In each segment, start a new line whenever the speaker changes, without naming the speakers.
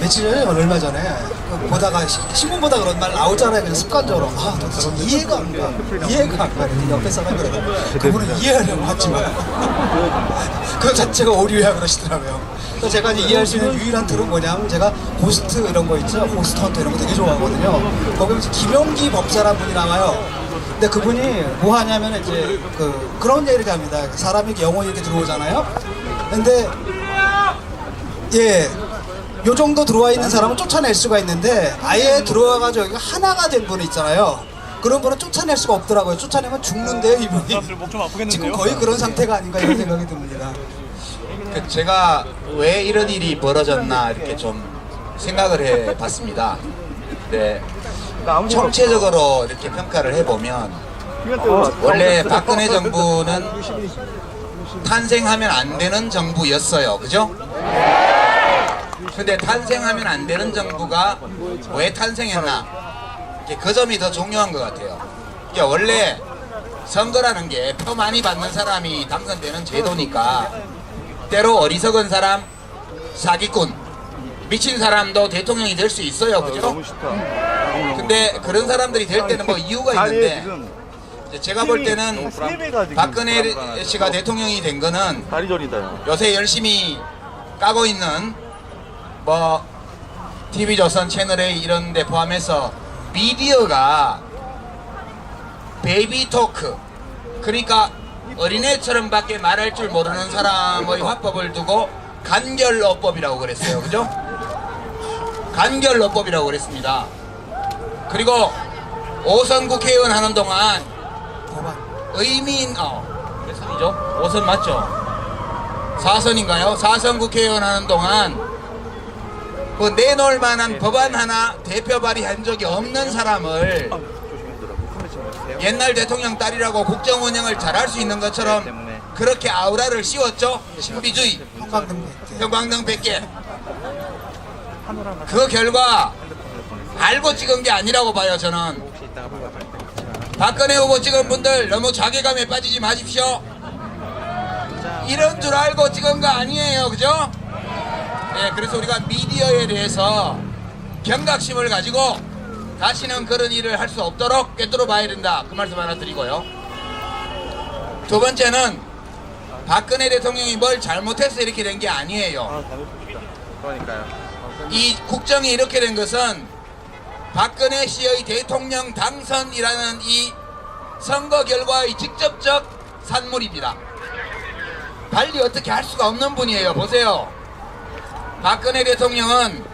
며칠 전에 얼마 전에 보다가 신문 보다 그런 말 나오잖아요. 그냥 습관적으로 도대체 이해가 안 가. 이해가 안 가. 옆에 사람들은 그분은 이해하려고 하지만 그 자체가 오류야 그러시더라고요. 그래서 제가 이제 이해할 수 있는 유일한 틀은 뭐냐면 제가 고스트 이런 거 있죠. 고스트 헌터 이런 거 되게 좋아하거든요. 거기 이제 김용기 법사라는 분이 나와요. 근데 그분이 뭐 하냐면 이제 그런 얘기를 합니다. 사람이 이렇게 영혼이 이렇게 들어오잖아요. 근데 예, 요 정도 들어와 있는 사람은 쫓아낼 수가 있는데 아예 들어와가지고 여기가 하나가 된 분이 있잖아요. 그런 분은 쫓아낼 수가 없더라고요. 쫓아내면 죽는데요, 이분이. 지금 거의 그런 상태가 아닌가 이런 생각이 듭니다.
제가 왜 이런 일이 벌어졌나 이렇게 좀 생각을 해봤습니다. 네, 총체적으로 이렇게 평가를 해보면 원래 박근혜 정부는 탄생하면 안 되는 정부였어요. 그죠? 근데 탄생하면 안 되는 정부가 왜 탄생했나? 그 점이 더 중요한 것 같아요. 원래 선거라는 게 표 많이 받는 사람이 당선되는 제도니까 때로 어리석은 사람, 사기꾼, 미친 사람도 대통령이 될 수 있어요. 그죠? 근데 그런 사람들이 될 때는 뭐 이유가 있는데 제가 볼 때는 박근혜 씨가 대통령이 된 거는 요새 열심히 까고 있는 뭐 TV조선 채널A 이런 데 포함해서 미디어가 베이비 토크, 그러니까 어린애처럼 밖에 말할 줄 모르는 사람의 화법을 두고 간결어법이라고 그랬어요. 그죠? 간결어법이라고 그랬습니다. 그리고 5선 국회의원 하는 동안 몇 선이죠? 5선 맞죠? 4선인가요? 4선 국회의원 하는 동안 그 내놓을 만한 법안 하나 대표 발의한 적이 없는 사람을 옛날 대통령 딸이라고 국정 운영을 잘할 수 있는 것처럼 그렇게 아우라를 씌웠죠? 신비주의, 형광등 100개. 그 결과 알고 찍은 게 아니라고 봐요. 저는 박근혜 후보 찍은 분들 너무 자괴감에 빠지지 마십시오. 이런 줄 알고 찍은 거 아니에요. 그죠? 네, 그래서 우리가 미디어에 대해서 경각심을 가지고 다시는 그런 일을 할 수 없도록 꿰뚫어 봐야 된다. 그 말씀 하나 드리고요. 두 번째는 박근혜 대통령이 뭘 잘못해서 이렇게 된 게 아니에요. 이 국정이 이렇게 된 것은 박근혜 씨의 대통령 당선이라는 이 선거 결과의 직접적 산물입니다. 달리 어떻게 할 수가 없는 분이에요. 보세요. 박근혜 대통령은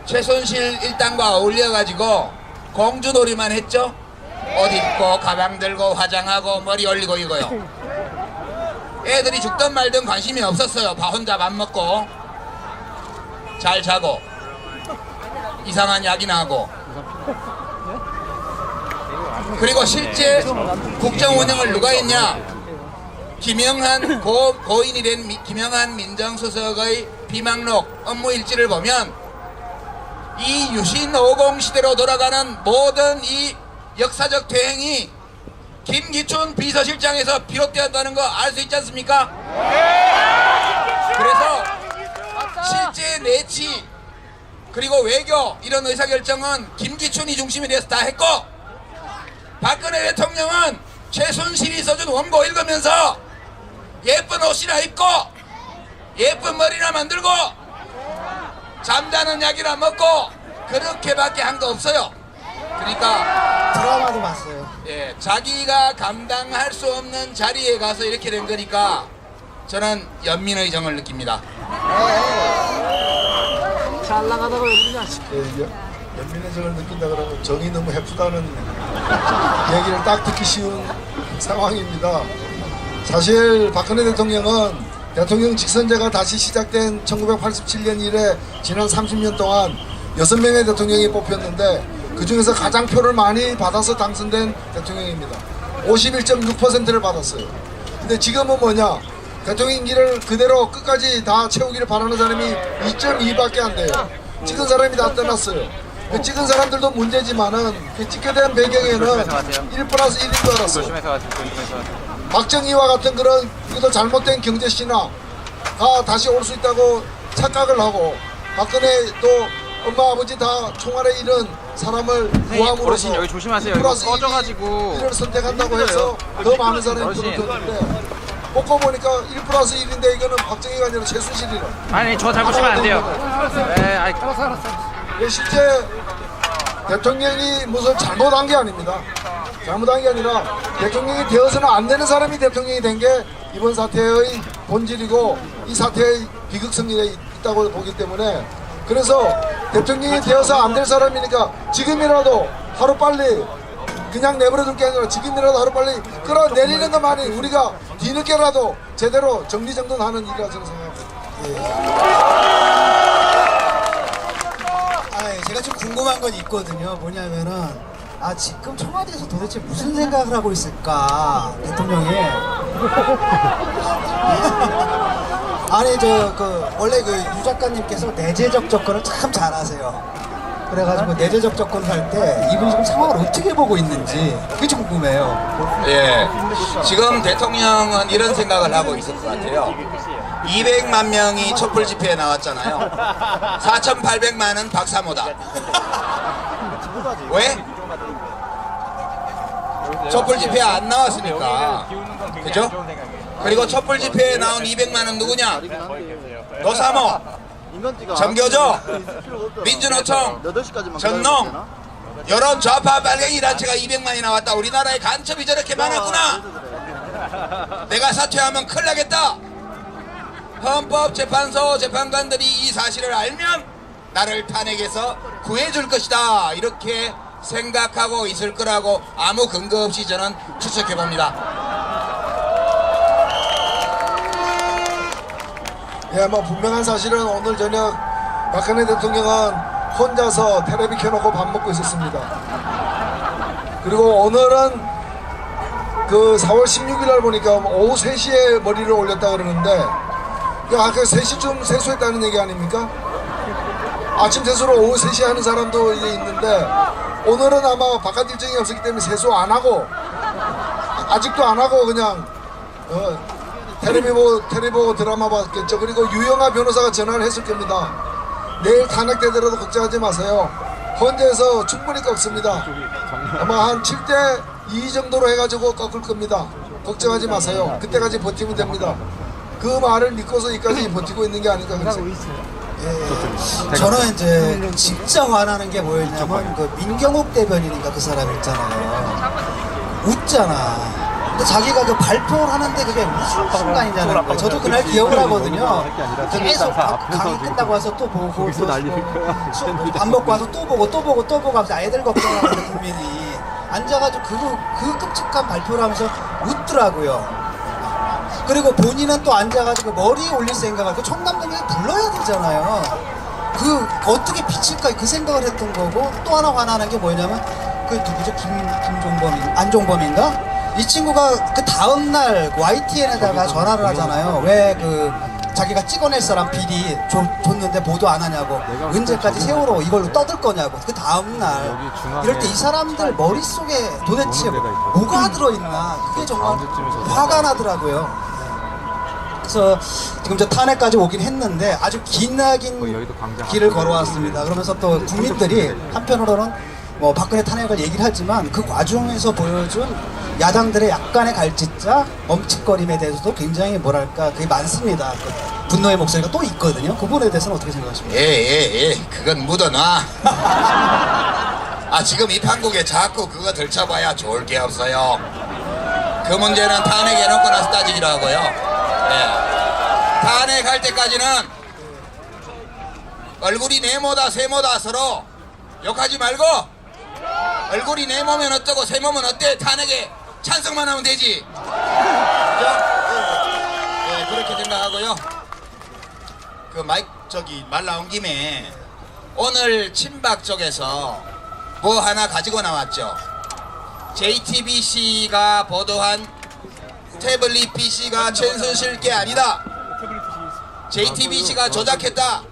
최순실 일당과 어울려가지고 공주놀이만 했죠? 옷 입고 가방 들고 화장하고 머리 올리고 이거요. 애들이 죽든 말든 관심이 없었어요. 혼자 밥 먹고 잘 자고 이상한 약이나 하고. 그리고 실제 국정 운영을 누가 했냐? 김영한 고인이 된 김영한 민정수석의 비망록 업무 일지를 보면 이 유신 50 시대로 돌아가는 모든 이 역사적 대행이 김기춘 비서실장에서 비롯되었다는 거 알 수 있지 않습니까? 그래서 실제 내치 그리고 외교 이런 의사결정은 김기춘이 중심이 돼서 다 했고, 박근혜 대통령은 최순실이 써준 원고 읽으면서 예쁜 옷이나 입고 예쁜 머리나 만들고 잠자는 약이나 먹고 그렇게밖에 한 거 없어요. 그러니까
드라마도 봤어요.
예, 자기가 감당할 수 없는 자리에 가서 이렇게 된 거니까 저는 연민의 정을 느낍니다.
잘 나가다가 왜 그러냐.
연민의 정을 느낀다 그러면 정이 너무 해프다는 얘기를 딱 듣기 쉬운 상황입니다. 사실 박근혜 대통령은 대통령 직선제가 다시 시작된 1987년 이래 지난 30년 동안 6명의 대통령이 뽑혔는데 그 중에서 가장 표를 많이 받아서 당선된 대통령입니다. 51.6%를 받았어요. 근데 지금은 뭐냐? 대통령 임기를 그대로 끝까지 다 채우기를 바라는 사람이 2.2밖에 안 돼요. 찍은 사람이 다 떠났어요. 그 찍은 사람들도 문제지만은 그 찍게 된 배경에는 1+1인 줄 알았어요. 박정희와 같은 그런 그도 잘못된 경제 신화가 다시 올 수 있다고 착각을 하고 박근혜도 엄마 아버지 다 총알에 잃은 사람을 구함으로써
어르신 여기 조심하세요. 이거 꺼져가지고.
1을 선택한다고 해서 더 많은 사람이
어르신.
들어오는데 뽑고 보니까 1+1인데 이거는 박정희가 아니라 최순실이라.
아니 저 잡으시면 안 돼요. 네, 아이,
실제 대통령이 무슨 잘못한 게 아닙니다. 잘못한 게 아니라 대통령이 되어서는 안 되는 사람이 대통령이 된 게 이번 사태의 본질이고 이 사태의 비극성이 있다고 보기 때문에 그래서 대통령이 되어서 안 될 사람이니까 지금이라도 하루빨리 그냥 내버려둘 게 아니라 지금이라도 하루빨리 끌어내리는 것만이 우리가 뒤늦게라도 제대로 정리정돈하는 일이라 저는 생각합니다.
제가 좀 궁금한 건 있거든요. 뭐냐면은 지금 청와대에서 도대체 무슨 생각을 하고 있을까 대통령이. 아니 원래 그 유 작가님께서 내재적 접근을 참 잘하세요. 그래가지고 내재적 접근을 할 때 이분이 지금 상황을 어떻게 보고 있는지 그게 좀 궁금해요.
예, 지금 대통령은 이런 생각을 하고 있을 것 같아요. 200만 명이 촛불 집회에 나왔잖아요. 4,800만은 박사모다. 왜? 촛불 집회에 안 나왔으니까. 그죠? 그리고 촛불 집회에 나온 200만은 누구냐? 노사모, 정교조, 민주노총, 전농, 여론 좌파 빨갱이 단체가 200만이 나왔다. 우리나라에 간첩이 저렇게 많았구나. 내가 사퇴하면 큰일 나겠다. 헌법재판소 재판관들이 이 사실을 알면 나를 탄핵해서 구해줄 것이다. 이렇게 생각하고 있을 거라고 아무 근거 없이 저는 추측해 봅니다.
예, 뭐 분명한 사실은 오늘 저녁 박근혜 대통령은 혼자서 텔레비 켜놓고 밥 먹고 있었습니다. 그리고 오늘은 그 4월 16일 날 보니까 오후 3시에 머리를 올렸다 그러는데 아까 3시쯤 세수했다는 얘기 아닙니까? 아침 세수를 오후 3시에 하는 사람도 이제 있는데 오늘은 아마 바깥 일정이 없었기 때문에 세수 안 하고 아직도 안 하고 그냥 텔레비 보고 드라마 봤겠죠. 그리고 유영아 변호사가 전화를 했을 겁니다. 내일 탄핵되더라도 걱정하지 마세요. 헌재에서 충분히 꺾습니다. 아마 한 7대2 정도로 해가지고 꺾을 겁니다. 걱정하지 마세요. 그때까지 버티면 됩니다. 그 말을 믿고서 여기까지 버티고 있는 게 아닌가 그렇습니다.
예, 저는 이제 진짜 화나는 게 뭐였냐면 그 민경욱 대변인인가 그 사람 있잖아요. 웃잖아. 근데 자기가 그 발표를 하는데 그게 무슨 순간이냐는 거예요. 저도 그날 기억을 하거든요. 계속 강의 끝나고 와서 또 보고 밥 먹고 와서 또 보고 하면서 애들 걱정하는데 국민이 앉아가지고 그 끔찍한 발표를 하면서 웃더라고요. 그리고 본인은 또 앉아가지고 머리 올릴 생각을 그 청남동에 불러야 되잖아요. 그 어떻게 비칠까 그 생각을 했던 거고 또 하나 화나는 게 뭐냐면 그 누구죠? 안종범인가? 이 친구가 그 다음날 YTN에다가 전화를 하잖아요. 왜 그 자기가 찍어낼 사람 비리 줬는데 보도 안 하냐고. 언제까지 세월호 이걸로 떠들 거냐고. 그 다음날 이럴 때 이 사람들 머릿속에 도대체 뭐가 들어있나. 그게 정말 화가 나더라고요. 그래서 지금 저 탄핵까지 오긴 했는데 아주 기나긴 길을 걸어왔습니다. 그러면서 또 국민들이 한편으로는 뭐 박근혜 탄핵을 얘기를 하지만 그 과정에서 보여준 야당들의 약간의 갈짓자, 멈칫거림에 대해서도 굉장히 뭐랄까 그게 많습니다. 그 분노의 목소리가 또 있거든요. 그 부분에 대해서는 어떻게 생각하십니까?
예, 그건 묻어놔. 지금 이 판국에 자꾸 그거 들춰봐야 좋을 게 없어요. 그 문제는 탄핵해놓고 나서 따지기로 하고요. 예. 탄핵할 때까지는 얼굴이 네모다 세모다 서로 욕하지 말고 얼굴이 네모면 어쩌고 세모면 어때? 탄핵에 찬성만 하면 되지. 그죠? 예, 그렇게 생각하고요. 그 말 나온 김에 오늘 친박 쪽에서 뭐 하나 가지고 나왔죠. JTBC가 보도한 태블릿 PC가 최순실 게 아니다. JTBC가 조작했다.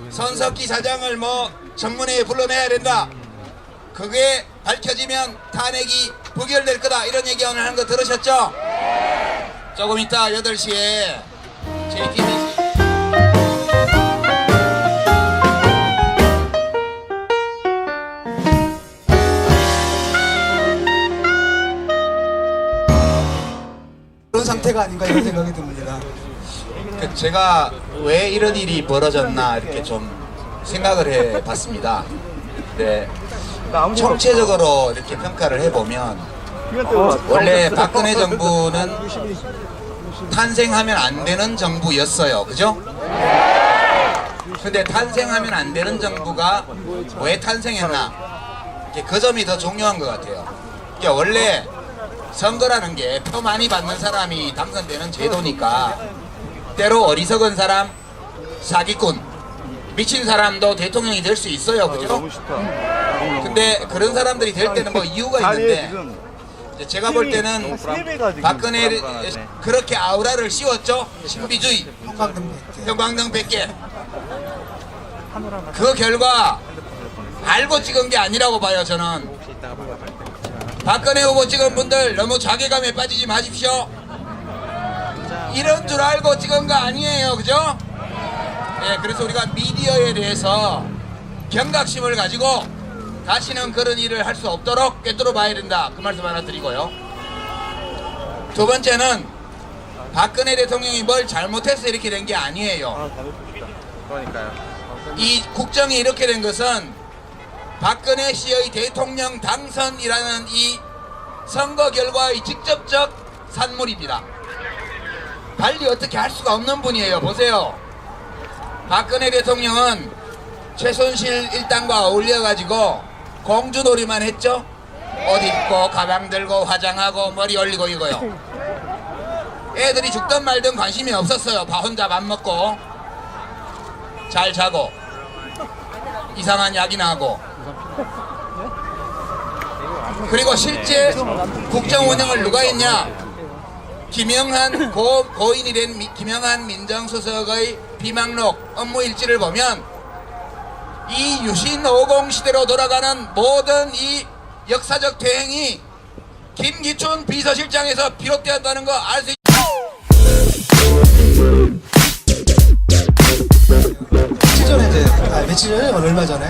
손석희 사장을 뭐 청문회에 불러내야 된다. 그게 밝혀지면 탄핵이 부결될 거다. 이런 얘기 오늘 하는 거 들으셨죠? 조금 이따 8시에 JTBC
연태가 아닌가 이런 생각이 듭니다.
제가 왜 이런 일이 벌어졌나 이렇게 좀 생각을 해봤습니다. 네, 총체적으로 이렇게 평가를 해보면 원래 박근혜 정부는 탄생하면 안 되는 정부였어요. 그죠? 근데 탄생하면 안 되는 정부가 왜 탄생했나? 그 점이 더 중요한 것 같아요. 원래 선거라는 게 표 많이 받는 사람이 당선되는 제도니까 때로 어리석은 사람, 사기꾼, 미친 사람도 대통령이 될 수 있어요. 그죠? 근데 그런 사람들이 될 때는 뭐 이유가 있는데 이제 제가 볼 때는 박근혜 그렇게 아우라를 씌웠죠. 신비주의, 형광등 100개. 그 결과 알고 찍은 게 아니라고 봐요. 저는 박근혜 후보 찍은 분들 너무 자괴감에 빠지지 마십시오. 이런 줄 알고 찍은 거 아니에요. 그죠? 네, 그래서 우리가 미디어에 대해서 경각심을 가지고 다시는 그런 일을 할 수 없도록 꿰뚫어 봐야 된다. 그 말씀 하나 드리고요. 두 번째는 박근혜 대통령이 뭘 잘못해서 이렇게 된 게 아니에요.
그러니까요.
이 국정이 이렇게 된 것은 박근혜 씨의 대통령 당선이라는 이 선거 결과의 직접적 산물입니다. 달리 어떻게 할 수가 없는 분이에요. 보세요. 박근혜 대통령은 최순실 일당과 어울려가지고 공주놀이만 했죠. 옷 입고 가방 들고 화장하고 머리 올리고 이거요. 애들이 죽든 말든 관심이 없었어요. 혼자 밥 먹고 잘 자고 이상한 약이나 하고. 그리고 실제 국정 운영을 누가 했냐? 김영한 고인이 된 김영한 민정수석의 비망록 업무 일지를 보면 이 유신 50 시대로 돌아가는 모든 이 역사적 대행이 김기춘 비서실장에서 비롯되었다는 거 알 수 있죠.
며칠 전에 얼마 전에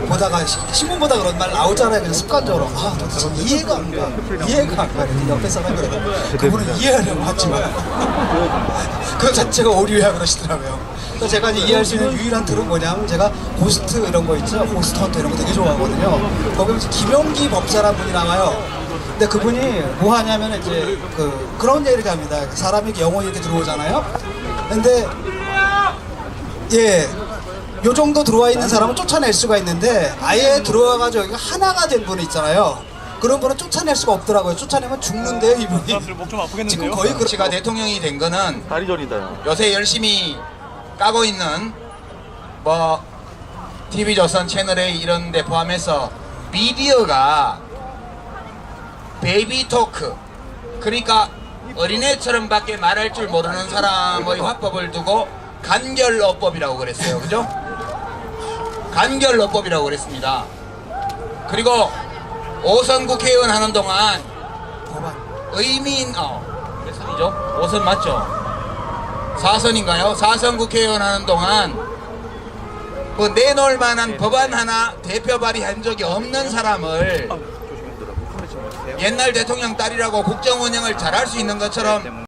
보다가 신문 보다 그런 말 나오잖아요. 그냥 습관적으로 도대체 이해가 안 가. 옆에 사람들은 그분은 이해하려고 하지만 그 자체가 오류야 그러시더라고요. 그래서 제가 이제 이해할 수 있는 유일한 틀은 뭐냐면 제가 고스트 이런 거 있죠. 고스트 헌터 이런 거 되게 좋아하거든요. 거기 보면 김용기 법사라는 분이 나와요. 근데 그분이 뭐 하냐면 이제 그런 얘기를 합니다. 사람이 이렇게 영혼이 이렇게 들어오잖아요. 근데 예. 요 정도 들어와 있는 사람은 쫓아낼 수가 있는데 아예 들어와가지고 여기가 하나가 된 분이 있잖아요. 그런 분은 쫓아낼 수가 없더라고요. 쫓아내면 죽는데요, 이분이. 지금 거의
씨가 대통령이 된 거는
다리 저리다.
요새 열심히 까고 있는 뭐 TV조선 채널A 이런 데 포함해서 미디어가 베이비 토크, 그러니까 어린애처럼 밖에 말할 줄 모르는 사람의 화법을 두고 간결어법이라고 그랬어요. 그죠? 간결어법이라고 그랬습니다. 그리고 5선 국회의원 하는 동안 몇 선이죠? 5선 맞죠? 4선인가요? 4선 국회의원 하는 동안 뭐 내놓을 만한 법안 하나 대표 발의한 적이 없는 사람을 옛날 대통령 딸이라고 국정 운영을 잘할 수 있는 것처럼